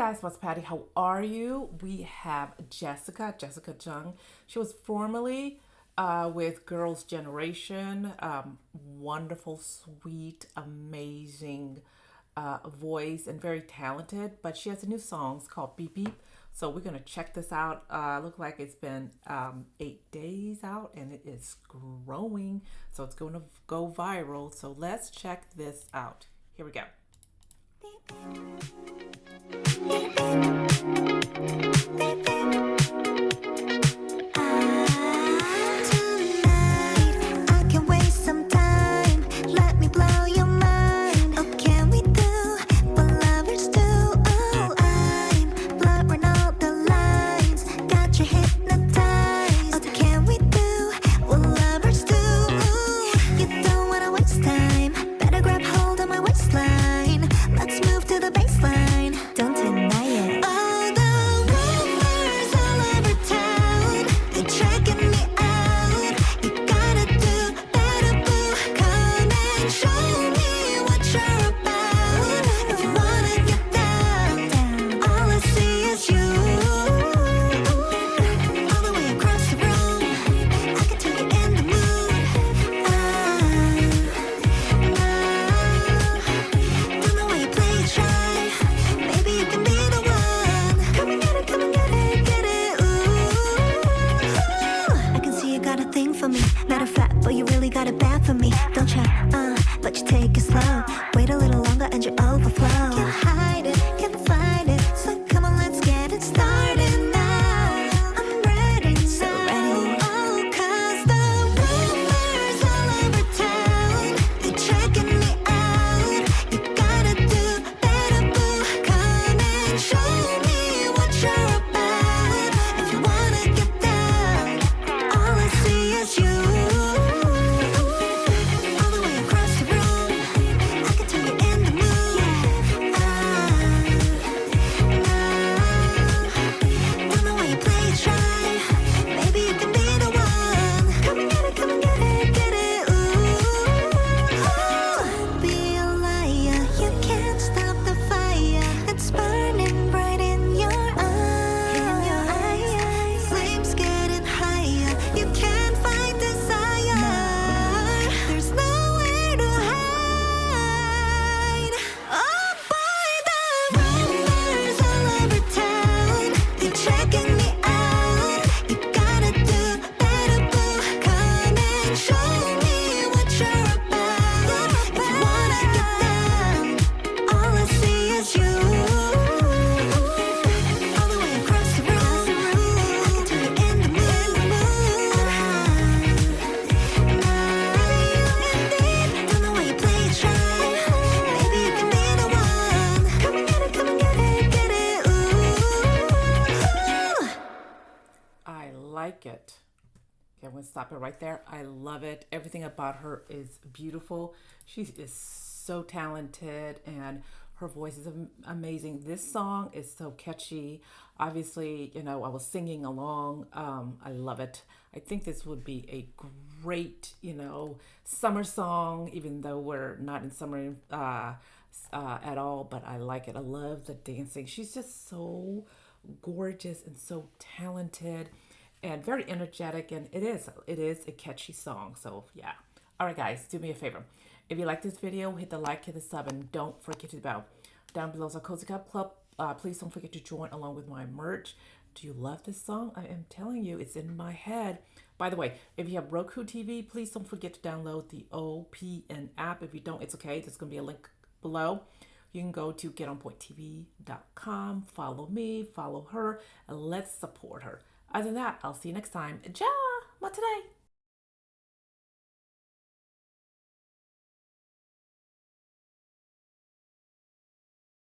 guys, what's Patty? How are you? We have Jessica Jung. She was formerly with Girls' Generation. Wonderful, sweet, amazing voice and very talented. But she has a new song. It's called Beep Beep. So we're gonna check this out. Look like it's been 8 days out and it is growing. So it's going to go viral. So let's check this out. Here we go. Matter of fact, but you really got it bad for me. Don't try, but you take it slow. Wait a little longer and you overflow. Can't hide it, can't fight it. So come on, let's get it started now. I'm ready, so ready. Oh, 'cause the rumors all over town, they're checking me out. You gotta do better, boo. Come and show me what you're about. If you wanna get down, all I see is you. Like it. Okay, I'm gonna stop it right there. I love it. Everything about her is beautiful. She is so talented and her voice is amazing. This song is so catchy. Obviously, you know, I was singing along. I love it. I think this would be a great, you know, summer song, even though we're not in summer at all, but I like it. I love the dancing. She's just so gorgeous and so talented and very energetic, and it is a catchy song. So yeah, all right guys, do me a favor, if you like this video, hit the like, hit the sub, and don't forget to bell. Down below is our Cozy Cup Club. Please don't forget to join along with my merch. Do you love this song? I am telling you, it's in my head. By the way, if you have Roku TV, please don't forget to download the OPN app. If you don't, it's okay. There's gonna be a link below. You can go to getonpointtv.com, follow me, follow her, and let's support her. Other than that, I'll see you next time. Ja! Not today.